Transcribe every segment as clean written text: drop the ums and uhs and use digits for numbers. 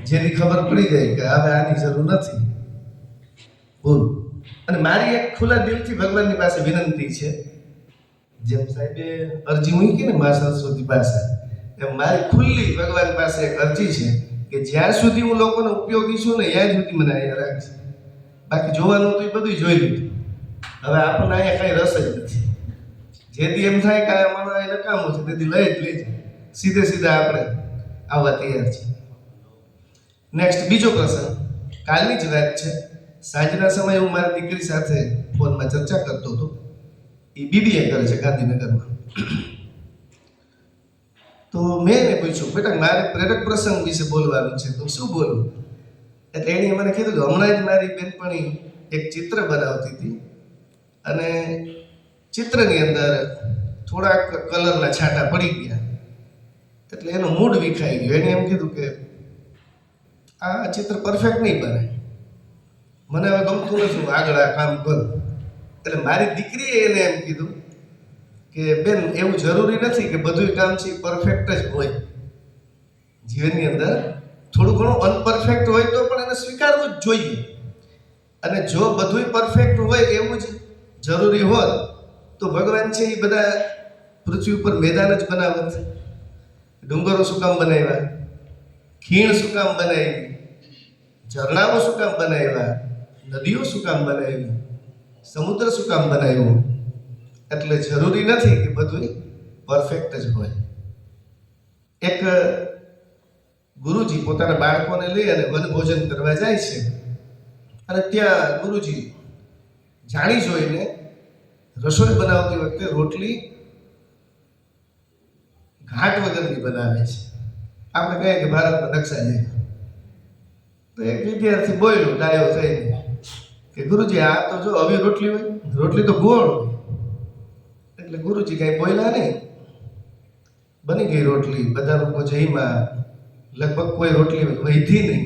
જેની ખબર પડી જાય કે હવે આની જરૂર નથી બોલ. અને મારી એક ખુલ્લા દિલથી ભગવાનની પાસે વિનંતી છે, જેમ સાહેબે અરજી મૂકી ને મા સરસ્વતી પાસે, એમ મારી ખુલ્લી ભગવાન પાસે એક અરજી છે કે જ્યાં સુધી હું લોકોને ઉપયોગી છું ને ત્યાં સુધી મને અહીંયા રાખશે. બાકી જોવાનું તો એ બધું જોઈ લીધું, હવે આપણને અહીંયા કાંઈ રસ જ નથી. જેથી એમ થાય કે આ માણસ અહીં નકામું છે તેથી લઈ જ લેજે, સીધે સીધા આપણે આવવા તૈયાર છે. નેક્સ્ટ બીજો પ્રસંગ કાલની જ વાત છે. સાંજના સમયે હું મારી દીકરી સાથે ફોનમાં ચર્ચા કરતો હતો. એ બીબીએ કરે છે ગાંધીનગરમાં. તો મેં એને પૂછ્યું, બેટા મારે પ્રેરક પ્રસંગ વિશે બોલવાનું છે, તો શું બોલું? એટલે એણે મને કીધું કે હમણાં જ મારી બેનપણી એક ચિત્ર બનાવતી હતી અને ચિત્રની અંદર થોડાક કલરના છાંટા પડી ગયા એટલે એનો મૂડ વિખાઈ ગયો. એણે એમ કીધું કે આ ચિત્ર પરફેક્ટ નહીં બને, મને હવે ગમતું નથી, હું આગળ આ કામ કરું. એટલે મારી દીકરીએ એને એમ કીધું કે બેન એવું જરૂરી નથી કે બધું કામ છે પરફેક્ટ જ હોય. જીવનની અંદર થોડું ઘણું અનપરફેક્ટ હોય તો પણ એને સ્વીકારવું જ જોઈએ. અને જો બધું પરફેક્ટ હોય એવું જ જરૂરી હોત તો ભગવાન છે એ બધા પૃથ્વી ઉપર મેદાન જ બનાવત. ડુંગરો શું કામ બનાવ્યા, ખીણ શું કામ બનાવી, ઝરણાઓ શું કામ બનાવ્યા, નદીઓ શું કામ બનાવી, સમુદ્ર શું કામ બનાવ્યો? એટલે જરૂરી નથી કે બધું પરફેક્ટ જ હોય. એક ગુરુજી પોતાના બાળકોને લઈ અને વનભોજન કરવા જાય છે અને ત્યાં ગુરુજી જાણી જોઈને રસોઈ બનાવતી વખતે રોટલી ઘાટ વગરની બનાવે છે. આપણે કહીએ કે ભારતના નકશા જેવી. તો એક વિદ્યાર્થી બોલ્યો ડાયો થઈને કે ગુરુજી આ તો જો આવી રોટલી હોય, રોટલી તો ગોળ હોય. એટલે ગુરુજી કાંઈ બોલ્યા નહીં. બની ગઈ રોટલી, બધા લોકો જઈમાં, લગભગ કોઈ રોટલી વધી નહીં.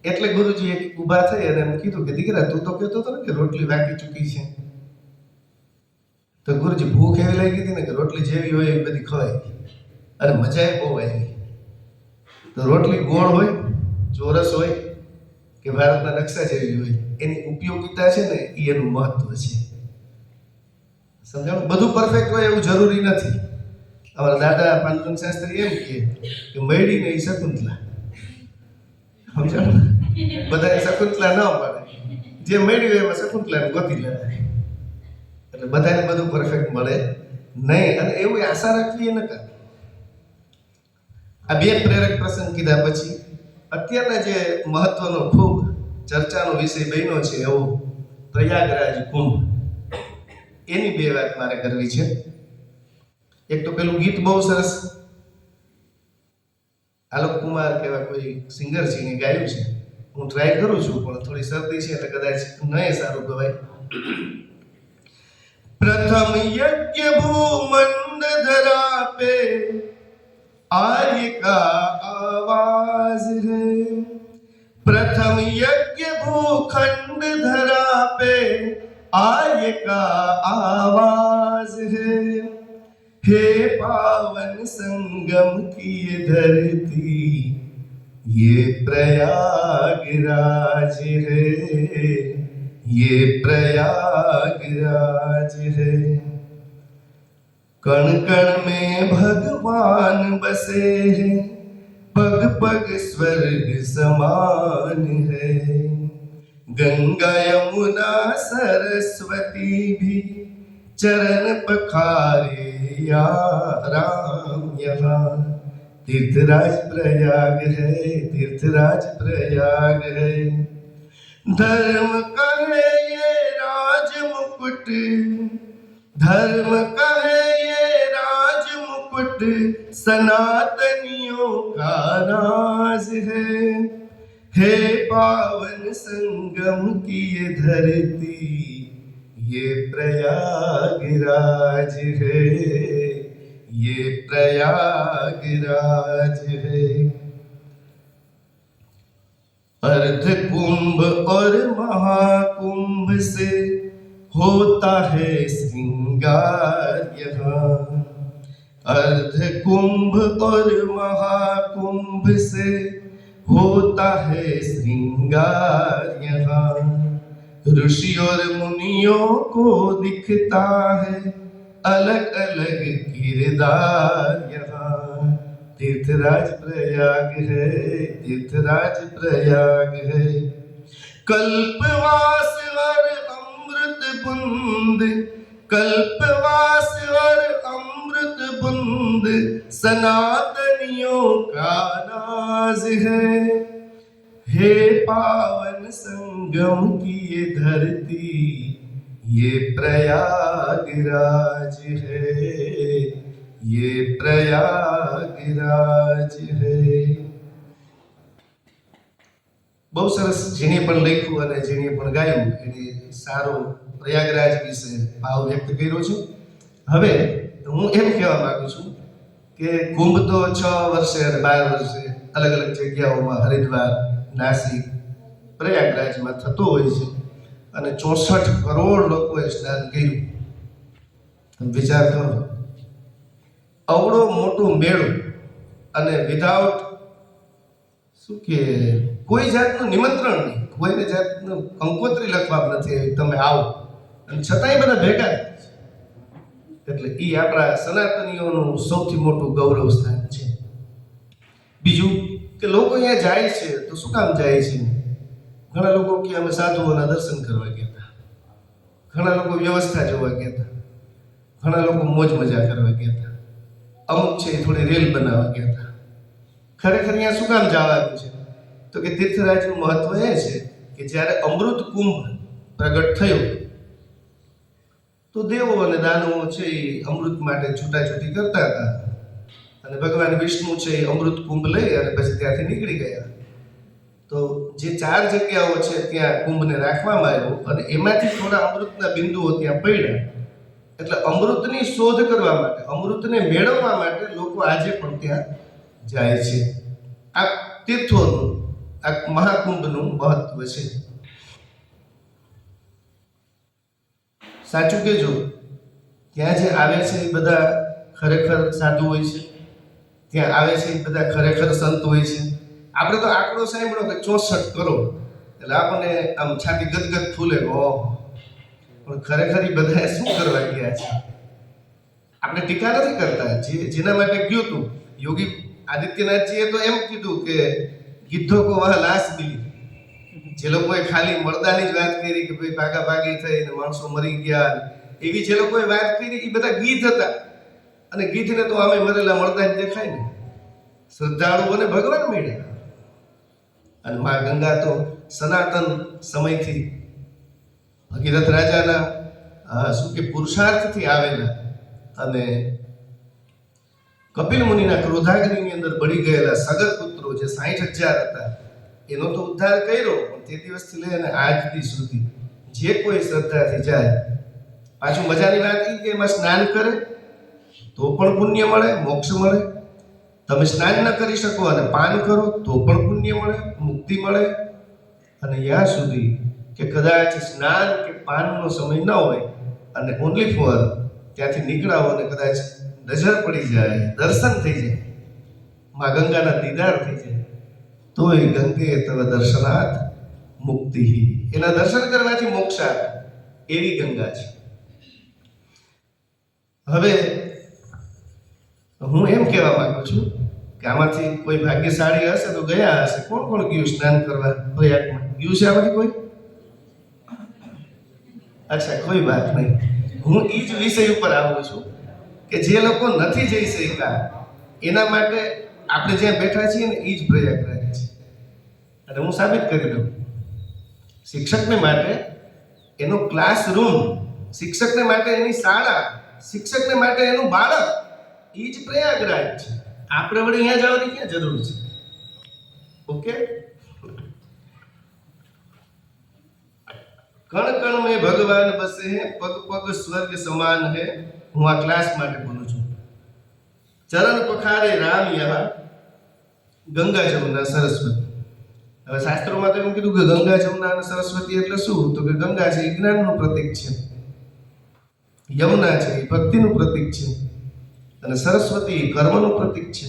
એટલે ગુરુજી એક ઊભા થઈ અને એમ કીધું કે દીકરા તું તો કહેતો હતો ને કે રોટલી વાકી ચૂકી છે. તો ગુરુજી ભૂખ એવી લાગી હતી ને કે રોટલી જેવી હોય એવી બધી ખવાઈ અને મજા બહુ આવી. તો રોટલી ગોળ હોય, ચોરસ હોય કે ભારતના નકશા જેવી હોય, એની ઉપયોગિતા છે ને એ એનું મહત્વ છે. સમજાણું? બધું પરફેક્ટ હોય એવું જરૂરી નથી. અમારા દાદા પાંડુરંગ શાસ્ત્રી એમ કે મળી ને એ શકુંતલા. સમજાણું? બધાને શકુંતલા ન મળે, જે મળ્યું એમાં શકુંતલાને ગોતી લેવાય. એટલે બધાને બધું પરફેક્ટ મળે નહીં, અને એવું આશા રાખવી ન કર. આ બે પ્રેરક પ્રસંગ કીધા પછી અત્યારના જે મહત્વનો ખૂબ ચર્ચાનો વિષય બન્યો છે એવો પ્રયાગરાજ કુંભ, એની બે વાત મારે કરવી છે. એક તો પેલું ગીત બહુ સરસ આલોક કુમાર કેવા કોઈ સિંગર છે એને ગાયું છે. હું ટ્રાય કરું છું પણ થોડી શરદી છે એટલે કદાચ નહીં સારું ગવાય. प्रथम यज्ञ भूमंड धरा पे आर्य का आवाज है, प्रथम यज्ञ भूखंड धरा पे आर्य का आवाज है, हे पावन संगम की ये धरती ये प्रयागराज है, ये प्रयागराज है, कण कण में भगवान बसे हैं, पग पग स्वर्ग समान है, गंगा यमुना सरस्वती भी चरण पखारे या राम यहाँ, तीर्थराज प्रयाग है, तीर्थराज प्रयाग है, धर्म कहे ये राज मुकुट, धर्म कहे ये राज मुकुट, सनातनियों का राज है पावन संगम की ये धरती ये प्रयागराज है, ये प्रयागराज है। अर्ध कुंभ और महाकुंभ से होता है श्रृंगार यहाँ, अर्ध कुंभ और महाकुंभ से होता है श्रृंगार यहाँ, ऋषि और मुनियों को दिखता है अलग अलग किरदार यहाँ। तीर्थराज प्रयाग है, तीर्थराज प्रयाग है, कल्पवास और अमृत बूंद, कल्पवास और अमृत बूंद सनातनियों का नाज है पावन संगम की ये धरती, ये प्रयागराज है, ये प्रयागराज है। બહુ સરસ જેને પણ લખ્યું અને જેને પણ ગાયું એને સારો પ્રયાગરાજ વિશે ભાવ વ્યક્ત કર્યો છે। હવે હું એમ કહેવા માંગુ છું કે કુંભ તો 6 વર્ષે અને 12 વર્ષે અલગ અલગ જગ્યાઓમાં હરિદ્વાર, નાસિક, પ્રયાગરાજમાં થતો હોય છે અને 64 કરોડ લોકોએ સ્નાન કર્યું। તમે વિચાર કરો, અવળો મોટો મેળો અને વિધાઉટ શું કે કોઈ જાતનું નિમંત્રણ નહીં, કોઈને જાતનું કંકોત્રી લખવામાં નથી આવી, તમે આવો, અને છતાંય બધા ભેગા થાય છે। એટલે એ આપણા સનાતનીઓનું સૌથી મોટું ગૌરવ સ્થાન છે। બીજું કે લોકો અહીંયા જાય છે તો શું કામ જાય છે? ઘણા લોકો કે અમે સાધુઓના દર્શન કરવા ગયા હતા, ઘણા લોકો વ્યવસ્થા જોવા ગયા હતા, ઘણા લોકો મોજ મજા કરવા ગયા હતા, અમુક છે થોડી રેલ બનાવવા ગયા હતા। ખરેખર અહીંયા શું કામ જવાનું છે? તો કે તીર્થરાજનું મહત્વ એ છે કે જ્યારે અમૃત કુંભ પ્રગટ થયો તો દેવો અને દાનવો છે એ અમૃત માટે છૂટાછૂટી કરતા હતા અને ભગવાન વિષ્ણુ છે એ અમૃત કુંભ લઈ અને પછી ત્યાંથી નીકળી ગયા। તો જે 4 જગ્યાઓ છે ત્યાં કુંભને રાખવામાં આવ્યો અને એમાંથી થોડા અમૃતના બિંદુઓ ત્યાં પડ્યા, એટલે અમૃતની શોધ કરવા માટે, અમૃતને મેળવવા માટે લોકો આજે પણ ત્યાં જાય છે। આ તીર્થોનું, આ મહાકુંભનું મહત્વ છે। સાચું કહેજો, ત્યાં જે આવે છે એ બધા ખરેખર સાધુ હોય છે, ત્યાં આવે છે એ બધા ખરેખર સંત હોય છે। આપણે તો આંકડો સાંભળ્યો કે 64 કરોડ, એટલે આપણને આમ છાતી ગદગદ ફૂલે, ઓહ, પણ ખરેખર એ બધા શું કરવા ગયા છે? આપણે ટીકા નથી કરતા, જેના માટે ગયું હતું યોગી આદિત્યનાથજીએ તો એમ કીધું કે ગીધો કો વહ લાશ મિલી। જે લોકોએ ખાલી મરદાની જ વાત કરી કે ભાઈ ભાગાભાગી થઈ ને માણસો મરી ગયા, એવી જે લોકોએ વાત કરી એ બધા ગીધ હતા, અને ગીધને તો અમે મરેલા મરદા જ દેખાય ને। શ્રદ્ધાળુઓને ભગવાન મળ્યા, અને મા ગંગા તો સનાતન સમયથી ભગીરથ રાજાના શું કે પુરુષાર્થથી આવેલા અને કપિલ મુનિના ક્રોધાગ્નિની અંદર બળી ગયેલા સગર પુત્રો જે 60,000 હતા એનો તો ઉદ્ધાર કર્યો, પણ તે દિવસથી લઈને આજ દી સુધી જે કોઈ શ્રદ્ધાથી જાય, પાછું મજાની વાત એ કે એમાં સ્નાન કરે તો પણ પુણ્ય મળે, મોક્ષ મળે। તમે સ્નાન ન કરી શકો અને પાન કરો તો પણ પુણ્ય મળે, મુક્તિ મળે। અને ત્યાં સુધી કે કદાચ સ્નાન કે પાનનો સમય ન હોય અને ઓનલી ફોર ત્યાંથી નીકળાવો અને કદાચ નજર પડી જાય, દર્શન થઈ જાય, માં ગંગાના દીદાર થઈ જાય, તોય ગંગે તવ દર્શનાથ મુક્તિ, એના દર્શન કરવાથી મોક્ષ આવે એવી ગંગા છે। હવે હું એમ કહેવા માંગુ છું કે આમાંથી કોઈ ભાગ્યશાળી હશે તો ગયા હશે। કોણ કોણ ગયું સ્નાન કરવા પ્રયાગમાં? ગયું છે આમાંથી કોઈ? અચ્છા, કોઈ વાત નહીં। હું એ જ વિષય ઉપર આવું છું કે જે લોકો નથી જઈ શક્યા એના માટે આપણે જ્યાં બેઠા છીએ ને એ જ પ્રયાગરાજ છે। અને હું સાબિત કરી દઉં, શિક્ષકને માટે એનો ક્લાસરૂમ, શિક્ષકને માટે એની શાળા, શિક્ષકને માટે એનું બાળક એ જ પ્રયાગરાજ છે। આપણે વળી અહીંયા જવાની ક્યાં જરૂર છે? ઓકે, કણ કણ में भगवान बसे हैं, पग पग स्वर्ग समान है। હું આ ક્લાસ માટે બોલું છું। ચરણ પખારે રામ યહાં, ગંગા જમુના સરસ્વતી। હવે શાસ્ત્રોમાં તો એમ કીધું કે ગંગા જમુના અને સરસ્વતી એટલે શું? તો કે ગંગા છે એ જ્ઞાનનું પ્રતીક છે, યમુના છે એ ભક્તિનું પ્રતીક છે, અને સરસ્વતી કર્મનું પ્રતીક છે।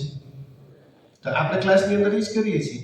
તો આપણે ક્લાસની અંદર એ જ કરીએ છીએ।